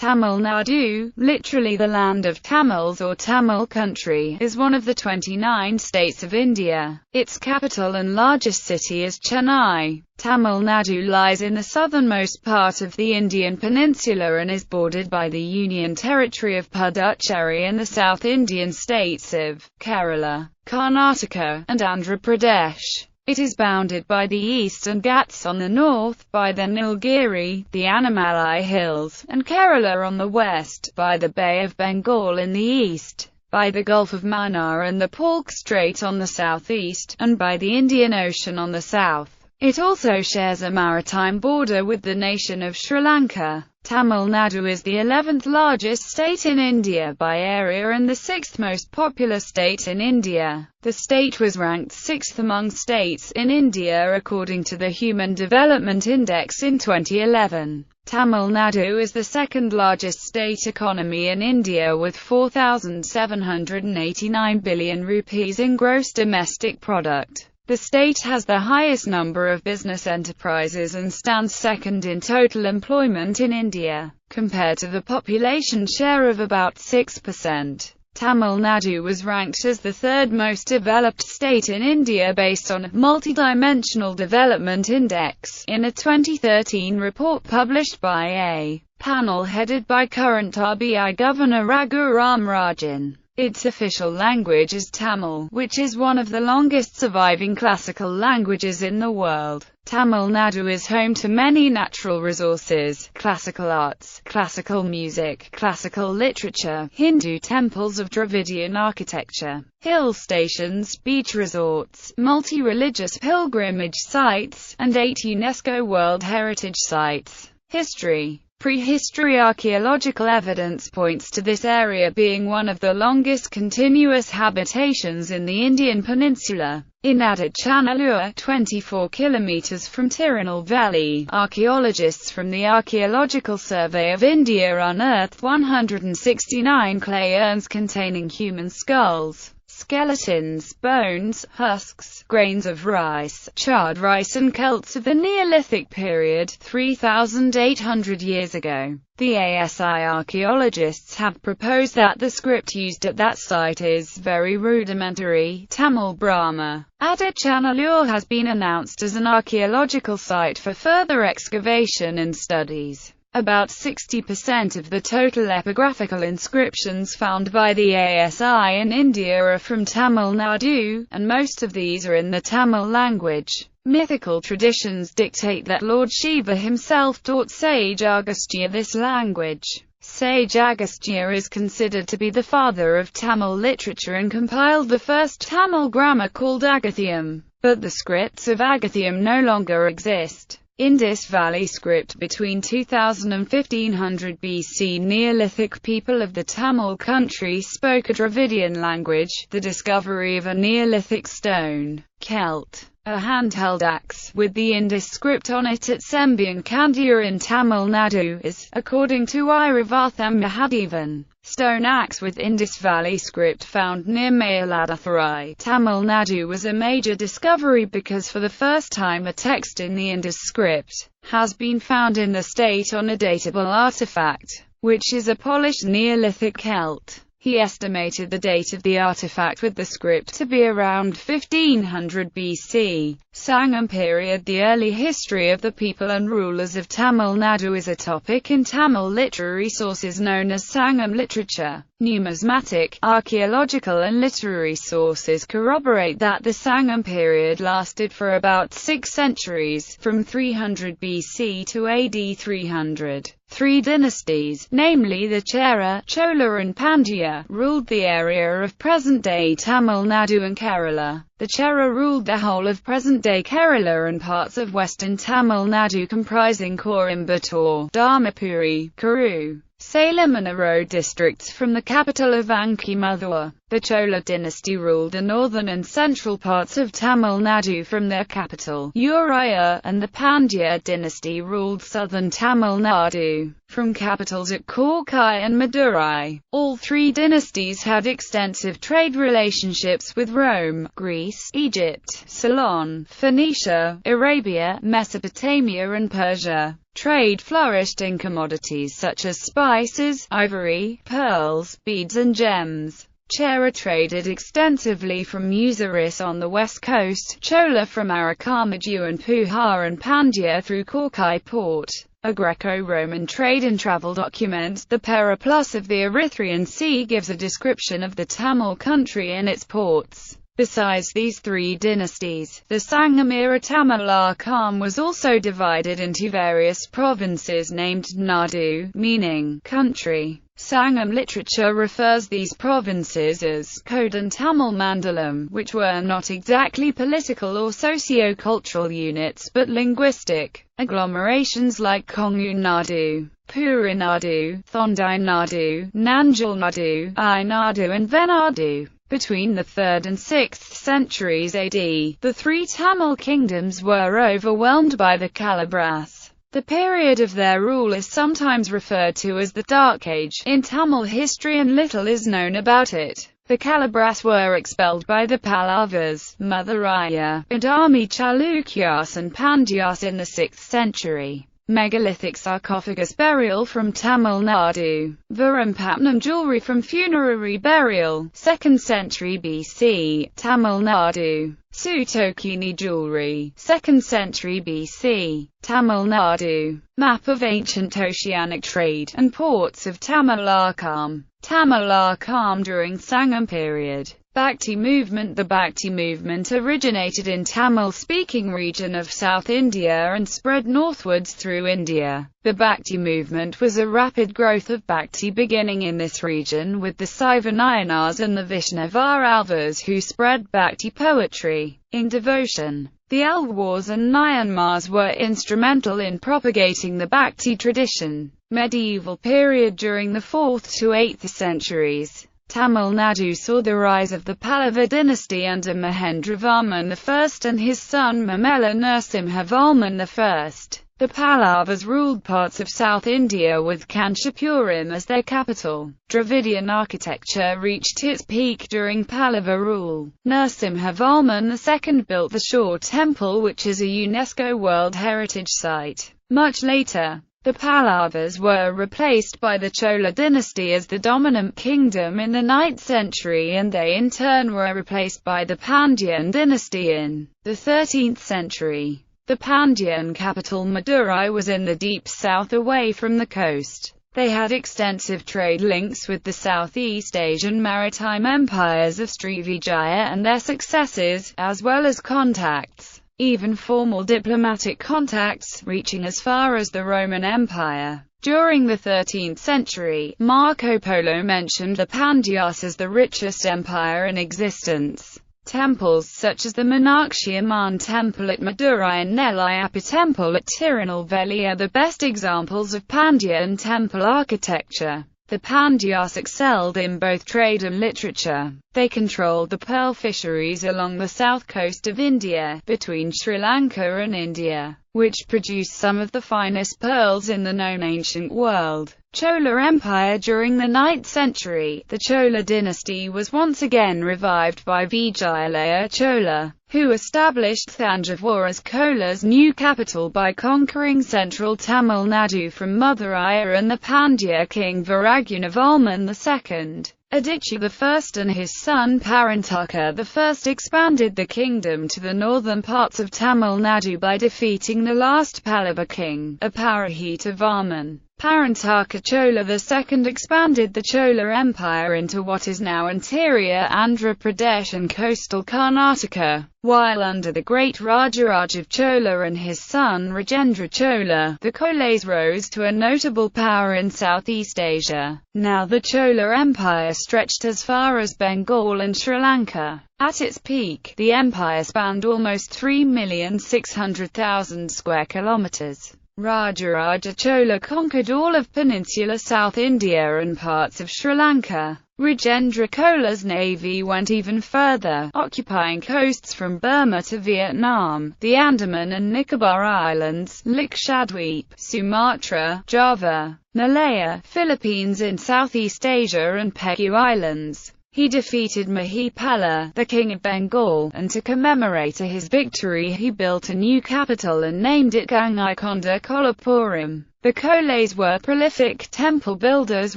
Tamil Nadu, literally the land of Tamils or Tamil country, is one of the 29 states of India. Its capital and largest city is Chennai. Tamil Nadu lies in the southernmost part of the Indian peninsula and is bordered by the Union Territory of Puducherry and the South Indian states of Kerala, Karnataka, and Andhra Pradesh. It is bounded by the eastern Ghats on the north, by the Nilgiri, the Annamalai Hills, and Kerala on the west, by the Bay of Bengal in the east, by the Gulf of Mannar and the Palk Strait on the southeast, and by the Indian Ocean on the south. It also shares a maritime border with the nation of Sri Lanka. Tamil Nadu is the 11th largest state in India by area and the 6th most populous state in India. The state was ranked 6th among states in India according to the Human Development Index in 2011. Tamil Nadu is the second largest state economy in India with 4,789 billion rupees in gross domestic product. The state has the highest number of business enterprises and stands second in total employment in India, compared to the population share of about 6%. Tamil Nadu was ranked as the third most developed state in India based on a multidimensional development index, in a 2013 report published by a panel headed by current RBI Governor Raghuram Rajan. Its official language is Tamil, which is one of the longest surviving classical languages in the world. Tamil Nadu is home to many natural resources, classical arts, classical music, classical literature, Hindu temples of Dravidian architecture, hill stations, beach resorts, multi-religious pilgrimage sites, and 8 UNESCO World Heritage Sites. History. Prehistory archaeological evidence points to this area being one of the longest continuous habitations in the Indian peninsula. In Chennai, 24 kilometers from Tirunelveli, archaeologists from the Archaeological Survey of India unearthed 169 clay urns containing human skulls, skeletons, bones, husks, grains of rice, charred rice and celts of the Neolithic period, 3,800 years ago. The ASI archaeologists have proposed that the script used at that site is very rudimentary. Tamil Brahma. Chennai has been announced as an archaeological site for further excavation and studies. About 60% of the total epigraphical inscriptions found by the ASI in India are from Tamil Nadu, and most of these are in the Tamil language. Mythical traditions dictate that Lord Shiva himself taught sage Agastya this language. Sage Agastya is considered to be the father of Tamil literature and compiled the first Tamil grammar called Agathiam, but the scripts of Agathiam no longer exist. Indus Valley script. Between 2000 and 1500 BC, Neolithic people of the Tamil country spoke a Dravidian language. The discovery of a Neolithic stone Celt, a handheld axe, with the Indus script on it at Sembiyankandia in Tamil Nadu is, according to Iravatham Mahadevan, stone axe with Indus Valley script found near Mayiladuthurai. Tamil Nadu was a major discovery because for the first time a text in the Indus script has been found in the state on a datable artifact, which is a polished Neolithic Celt. He estimated the date of the artifact with the script to be around 1500 BC. Sangam period. The early history of the people and rulers of Tamil Nadu is a topic in Tamil literary sources known as Sangam literature. Numismatic, archaeological and literary sources corroborate that the Sangam period lasted for about 6 centuries, from 300 BC to AD 300. 3 dynasties, namely the Chera, Chola and Pandya, ruled the area of present-day Tamil Nadu and Kerala. The Chera ruled the whole of present-day Kerala and parts of western Tamil Nadu comprising Coimbatore, Dharmapuri, Karur, Salem and Erode districts from the capital of Ankimathur. The Chola dynasty ruled the northern and central parts of Tamil Nadu from their capital, Urayur, and the Pandya dynasty ruled southern Tamil Nadu from capitals at Korkai and Madurai. All three dynasties had extensive trade relationships with Rome, Greece, Egypt, Ceylon, Phoenicia, Arabia, Mesopotamia and Persia. Trade flourished in commodities such as spices, ivory, pearls, beads and gems. Chera traded extensively from Muziris on the west coast, Chola from Arakamadu and Puhar, and Pandya through Korkai port. A Greco-Roman trade and travel document, the Periplus of the Erythraean Sea, gives a description of the Tamil country and its ports. Besides these three dynasties, the Sangam-era Tamil-Nadu was also divided into various provinces named Nadu, meaning country. Sangam literature refers these provinces as Kodan Tamil Mandalam, which were not exactly political or socio-cultural units but linguistic agglomerations like Kongu Nadu, Puri Nadu, Thondai Nadu, Nanjal Nadu, I-Nadu and Venadu. Between the 3rd and 6th centuries AD, the three Tamil kingdoms were overwhelmed by the Calabras. The period of their rule is sometimes referred to as the Dark Age in Tamil history, and little is known about it. The Calabras were expelled by the Pallavas, Mathuraya, Adami Chalukyas and Pandyas in the 6th century. Megalithic sarcophagus burial from Tamil Nadu. Virampatnam jewelry from funerary burial, 2nd century BC, Tamil Nadu. Sutokini jewelry, 2nd century BC, Tamil Nadu. Map of ancient oceanic trade and ports of Tamil-Nadu. Tamil-Nadu during Sangam period. Bhakti movement. The Bhakti movement originated in Tamil-speaking region of South India and spread northwards through India. The Bhakti movement was a rapid growth of Bhakti beginning in this region with the Saiva Nayanars and the Vaishnava-Alvas who spread Bhakti poetry in devotion. The Alvars and Nayanmars were instrumental in propagating the Bhakti tradition. Medieval period. During the 4th to 8th centuries, Tamil Nadu saw the rise of the Pallava dynasty under Mahendravarman I and his son Mamela Narasimhavarman I. The Pallavas ruled parts of South India with Kanchipuram as their capital. Dravidian architecture reached its peak during Pallava rule. Narasimhavarman II built the Shore Temple, which is a UNESCO World Heritage Site. Much later, the Pallavas were replaced by the Chola dynasty as the dominant kingdom in the 9th century, and they in turn were replaced by the Pandyan dynasty in the 13th century. The Pandyan capital Madurai was in the deep south away from the coast. They had extensive trade links with the Southeast Asian maritime empires of Srivijaya and their successors, as well as contacts, even formal diplomatic contacts, reaching as far as the Roman Empire. During the 13th century, Marco Polo mentioned the Pandyas as the richest empire in existence. Temples such as the Meenakshi Amman temple at Madurai and Nellayappa temple at Tirunelveli are the best examples of Pandyan temple architecture. The Pandyas excelled in both trade and literature. They controlled the pearl fisheries along the south coast of India, between Sri Lanka and India, which produced some of the finest pearls in the known ancient world. Chola Empire. During the 9th century, the Chola dynasty was once again revived by Vijayalaya Chola, who established Thanjavur as Chola's new capital by conquering central Tamil Nadu from Mathuraya, and the Pandya king Viragunavarman II. Aditya I and his son Parantaka I expanded the kingdom to the northern parts of Tamil Nadu by defeating the last Pallava king, Aparajitavarman. Parantaka Chola II expanded the Chola Empire into what is now interior Andhra Pradesh and coastal Karnataka. While under the great Rajaraj of Chola and his son Rajendra Chola, the Cholas rose to a notable power in Southeast Asia. Now the Chola Empire stretched as far as Bengal and Sri Lanka. At its peak, the empire spanned almost 3,600,000 square kilometers. Rajaraja Chola conquered all of peninsular South India and parts of Sri Lanka. Rajendra Chola's navy went even further, occupying coasts from Burma to Vietnam, the Andaman and Nicobar Islands, Lakshadweep, Sumatra, Java, Malaya, Philippines in Southeast Asia and Pegu Islands. He defeated Mahipala, the king of Bengal, and to commemorate his victory he built a new capital and named it Gangaikonda Kolapuram. The Cholas were prolific temple builders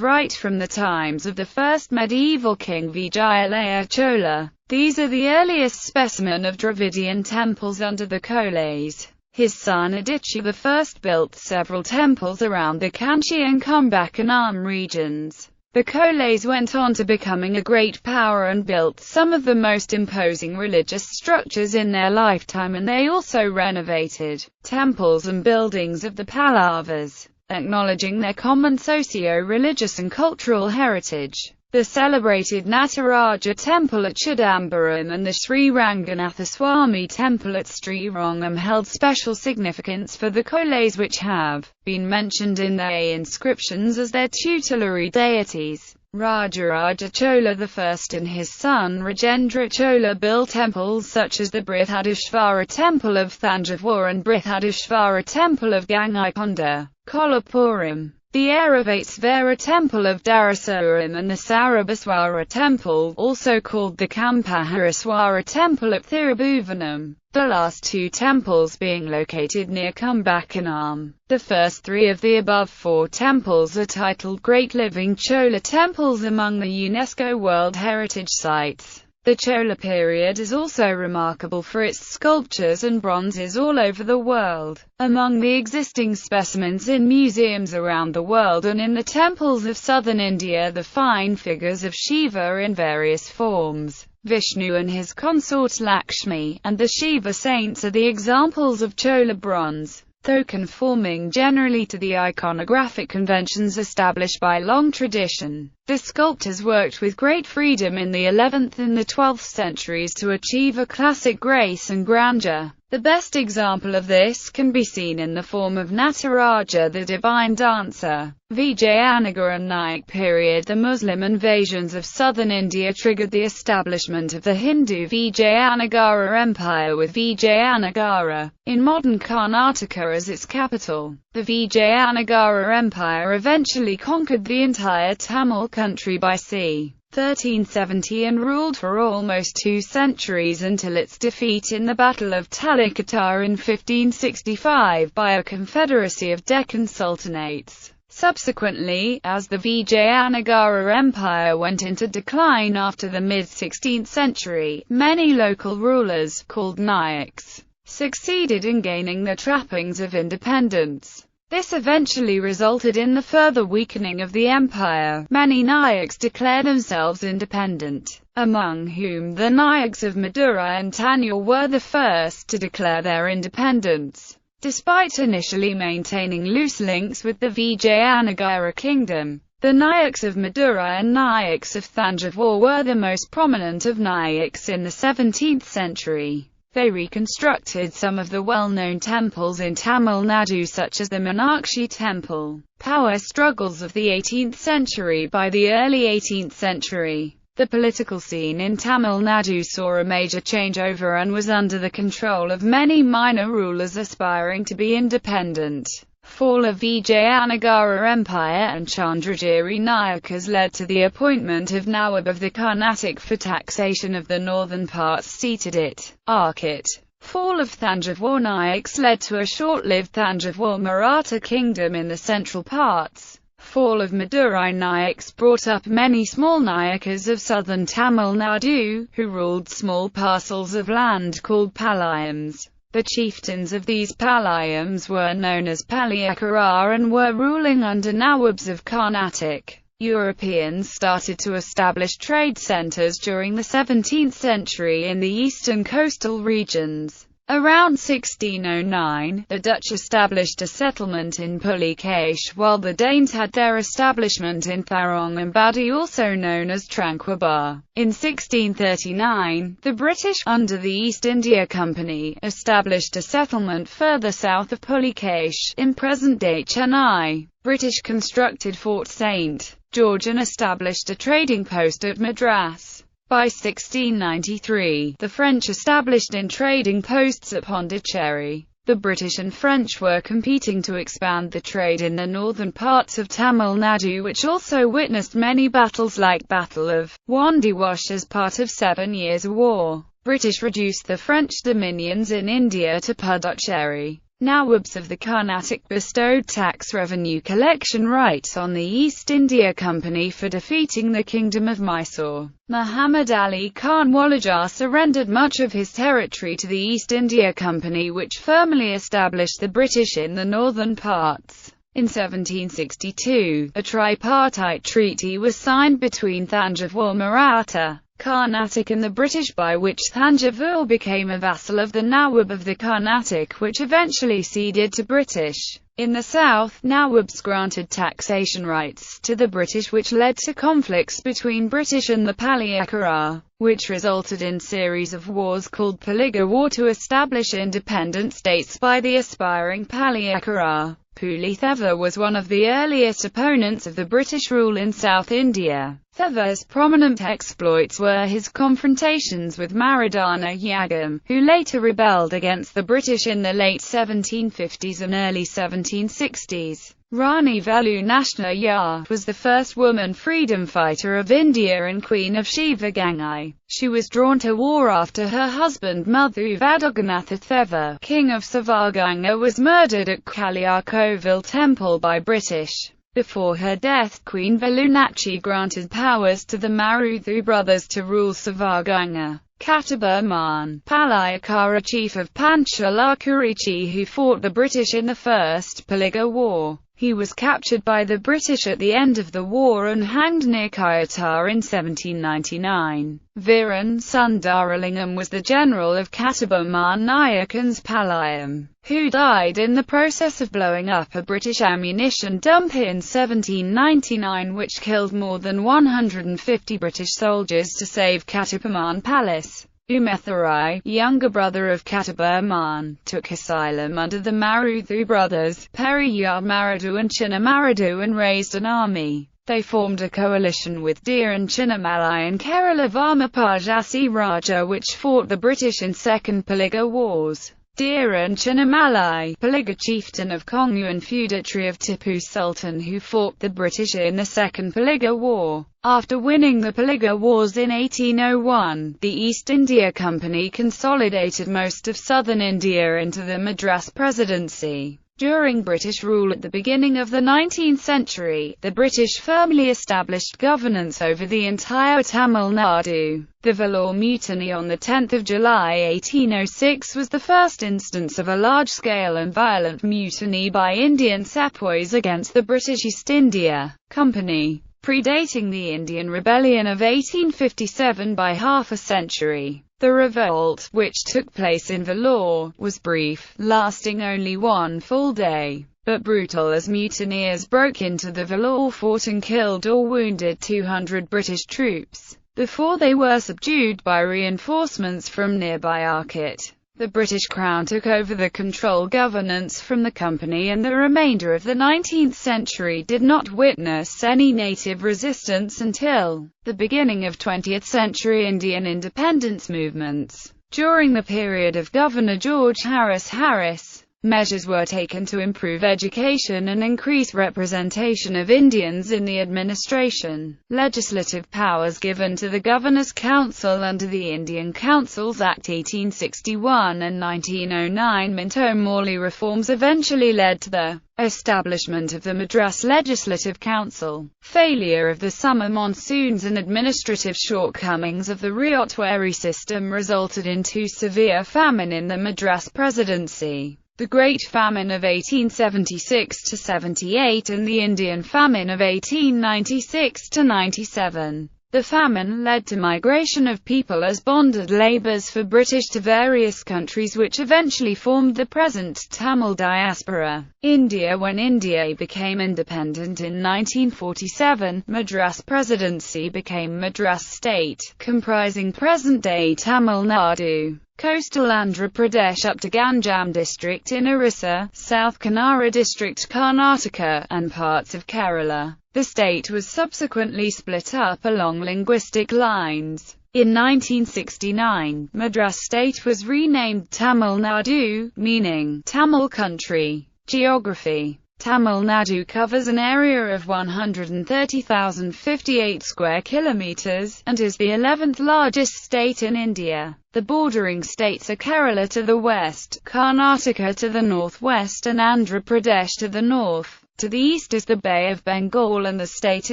right from the times of the first medieval king Vijayalaya Chola. These are the earliest specimen of Dravidian temples under the Cholas. His son Aditya I built several temples around the Kanchi and Kumbakonam regions. The Cholas went on to becoming a great power and built some of the most imposing religious structures in their lifetime, and they also renovated temples and buildings of the Pallavas, acknowledging their common socio-religious and cultural heritage. The celebrated Nataraja temple at Chidambaram and the Sri Ranganathaswamy temple at Srirangam held special significance for the Cholas, which have been mentioned in their inscriptions as their tutelary deities. Rajaraja Chola I and his son Rajendra Chola built temples such as the Brihadishvara temple of Thanjavur and Brihadishvara temple of Gangaikonda Kolapuram. The Airavesvara temple of Dharasuram and the Sarabhaswara temple, also called the Kampaharaswara temple at Thirubhuvanam, the last two temples being located near Kumbakonam. The first three of the above four temples are titled Great Living Chola temples among the UNESCO World Heritage Sites. The Chola period is also remarkable for its sculptures and bronzes all over the world. Among the existing specimens in museums around the world and in the temples of southern India, the fine figures of Shiva in various forms, Vishnu and his consort Lakshmi, and the Shiva saints are the examples of Chola bronze, though conforming generally to the iconographic conventions established by long tradition. The sculptors worked with great freedom in the 11th and the 12th centuries to achieve a classic grace and grandeur. The best example of this can be seen in the form of Nataraja, the divine dancer. Vijayanagara Nayak period. The Muslim invasions of southern India triggered the establishment of the Hindu Vijayanagara Empire, with Vijayanagara, in modern Karnataka, as its capital. The Vijayanagara Empire eventually conquered the entire Tamil country by c. 1370 and ruled for almost 2 centuries until its defeat in the Battle of Talikata in 1565 by a confederacy of Deccan sultanates. Subsequently, as the Vijayanagara Empire went into decline after the mid-16th century, many local rulers, called Nayaks, succeeded in gaining the trappings of independence. This eventually resulted in the further weakening of the empire. Many Nayaks declared themselves independent, among whom the Nayaks of Madurai and Tanjore were the first to declare their independence. Despite initially maintaining loose links with the Vijayanagara kingdom, the Nayaks of Madurai and Nayaks of Thanjavur were the most prominent of Nayaks in the 17th century. They reconstructed some of the well-known temples in Tamil Nadu, such as the Meenakshi temple. Power struggles of the 18th century. By the early 18th century, the political scene in Tamil Nadu saw a major changeover and was under the control of many minor rulers aspiring to be independent. Fall of Vijayanagara Empire and Chandragiri Nayakas led to the appointment of Nawab of the Carnatic for taxation of the northern parts seated at Arkit. Fall of Thanjavur Nayaks led to a short-lived Thanjavur Maratha kingdom in the central parts. Fall of Madurai Nayaks brought up many small Nayakas of southern Tamil Nadu, who ruled small parcels of land called Palayams. The chieftains of these Palayams were known as Palayakarar and were ruling under Nawabs of Carnatic. Europeans started to establish trade centers during the 17th century in the eastern coastal regions. Around 1609, the Dutch established a settlement in Pulicache, while the Danes had their establishment in Tharong-Ambadi, also known as Tranquebar. In 1639, the British, under the East India Company, established a settlement further south of Pulicache, in present-day Chennai. British constructed Fort St. George and established a trading post at Madras. By 1693, the French established in trading posts at Pondicherry. The British and French were competing to expand the trade in the northern parts of Tamil-Nadu, which also witnessed many battles like Battle of Wandiwash as part of 7 Years' War. British reduced the French dominions in India to Puducherry. Nawabs of the Carnatic bestowed tax revenue collection rights on the East India Company for defeating the Kingdom of Mysore. Muhammad Ali Khan Walajar surrendered much of his territory to the East India Company, which firmly established the British in the northern parts. In 1762, a tripartite treaty was signed between Thanjavur Maratha, Carnatic and the British, by which Thanjavur became a vassal of the Nawab of the Carnatic, which eventually ceded to British. In the south, Nawabs granted taxation rights to the British, which led to conflicts between British and the Palayakara, which resulted in series of wars called Paliga War to establish independent states by the aspiring Palayakara. Pulitheva was one of the earliest opponents of the British rule in South India. Theva's prominent exploits were his confrontations with Maradana Yagam, who later rebelled against the British in the late 1750s and early 1760s. Rani Velu Nashna was the first woman freedom fighter of India and Queen of Shivagangai. She was drawn to war after her husband Muthu Vaduganatha Theva, king of Savaganga, was murdered at Kaliakovil temple by British. Before her death, Queen Velunachi granted powers to the Maruthu brothers to rule Savaganga. Kataburman, Palayakara chief of Panchalakurichi, who fought the British in the First Paliga War. He was captured by the British at the end of the war and hanged near Kayattar in 1799. Viran Sundaralingam was the general of Kataburman Nayakan's Palayam, who died in the process of blowing up a British ammunition dump in 1799, which killed more than 150 British soldiers to save Kataburman Palace. Umetharai, younger brother of Kataburman, took asylum under the Maruthu brothers, Periyar Maradu and Chinnamaradu, and raised an army. They formed a coalition with Deer and Chinnamalai and Kerala Varmapajasi Raja, which fought the British in Second Paliga Wars. Deer and Chinnamalai, Paliga chieftain of Kongu and feudatory of Tipu Sultan, who fought the British in the Second Paliga War. After winning the Paliga Wars in 1801, the East India Company consolidated most of southern India into the Madras Presidency. During British rule at the beginning of the 19th century, the British firmly established governance over the entire Tamil Nadu. The Vellore Mutiny on 10 July 1806 was the first instance of a large-scale and violent mutiny by Indian sepoys against the British East India Company, predating the Indian Rebellion of 1857 by half a century. The revolt, which took place in Vellore, was brief, lasting only one full day, but brutal, as mutineers broke into the Vellore fort and killed or wounded 200 British troops, before they were subdued by reinforcements from nearby Arcot. The British Crown took over the control governance from the company, and the remainder of the 19th century did not witness any native resistance until the beginning of 20th century Indian independence movements. During the period of Governor George Harris, measures were taken to improve education and increase representation of Indians in the administration. Legislative powers given to the Governor's Council under the Indian Councils Act 1861 and 1909 Minto Morley reforms eventually led to the establishment of the Madras Legislative Council. Failure of the summer monsoons and administrative shortcomings of the Ryotwari system resulted in two severe famine in the Madras Presidency: the Great Famine of 1876–78 and the Indian Famine of 1896–97. The famine led to migration of people as bonded labourers for British to various countries, which eventually formed the present Tamil diaspora. India. When India became independent in 1947, Madras Presidency became Madras state, comprising present-day Tamil Nadu, coastal Andhra Pradesh up to Ganjam district in Orissa, South Kannada district Karnataka, and parts of Kerala. The state was subsequently split up along linguistic lines. In 1969, Madras state was renamed Tamil Nadu, meaning Tamil country. Geography. Tamil Nadu covers an area of 130,058 square kilometers, and is the 11th largest state in India. The bordering states are Kerala to the west, Karnataka to the northwest, and Andhra Pradesh to the north. To the east is the Bay of Bengal, and the state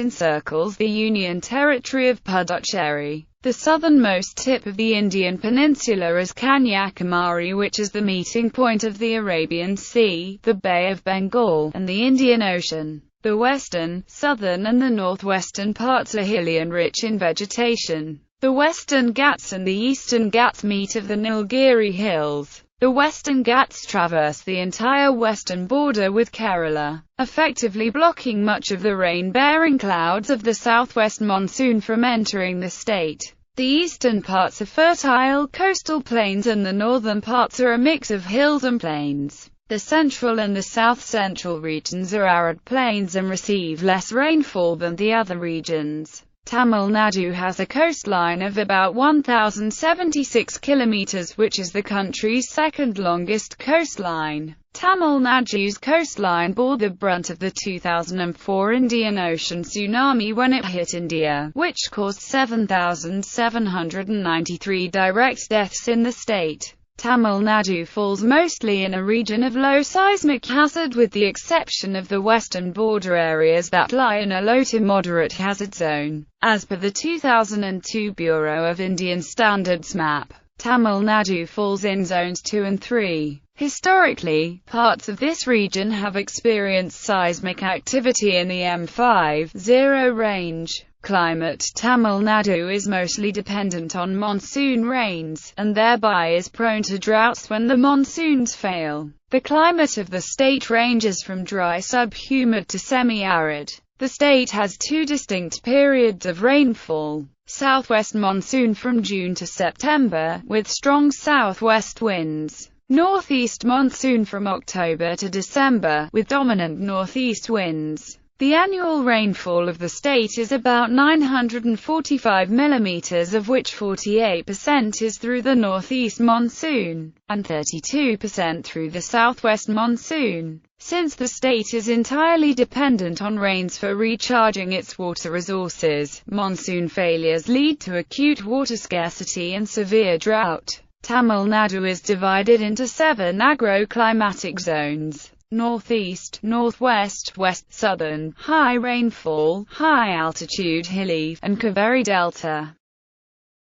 encircles the Union Territory of Puducherry. The southernmost tip of the Indian peninsula is Kanyakumari, which is the meeting point of the Arabian Sea, the Bay of Bengal, and the Indian Ocean. The western, southern and the northwestern parts are hilly and rich in vegetation. The Western Ghats and the Eastern Ghats meet of the Nilgiri Hills. The Western Ghats traverse the entire western border with Kerala, effectively blocking much of the rain-bearing clouds of the southwest monsoon from entering the state. The eastern parts are fertile coastal plains, and the northern parts are a mix of hills and plains. The central and the south-central regions are arid plains and receive less rainfall than the other regions. Tamil Nadu has a coastline of about 1,076 kilometers, which is the country's second longest coastline. Tamil Nadu's coastline bore the brunt of the 2004 Indian Ocean tsunami when it hit India, which caused 7,793 direct deaths in the state. Tamil Nadu falls mostly in a region of low seismic hazard, with the exception of the western border areas that lie in a low to moderate hazard zone. As per the 2002 Bureau of Indian Standards map, Tamil Nadu falls in zones 2 and 3. Historically, parts of this region have experienced seismic activity in the M50 range. Climate. Tamil Nadu is mostly dependent on monsoon rains, and thereby is prone to droughts when the monsoons fail. The climate of the state ranges from dry subhumid to semi-arid. The state has two distinct periods of rainfall. Southwest monsoon from June to September, with strong southwest winds. Northeast monsoon from October to December, with dominant northeast winds. The annual rainfall of the state is about 945 mm, of which 48% is through the northeast monsoon, and 32% through the southwest monsoon. Since the state is entirely dependent on rains for recharging its water resources, monsoon failures lead to acute water scarcity and severe drought. Tamil Nadu is divided into 7 agroclimatic zones. Northeast, northwest, west, southern, high rainfall, high altitude hilly, and Kaveri Delta.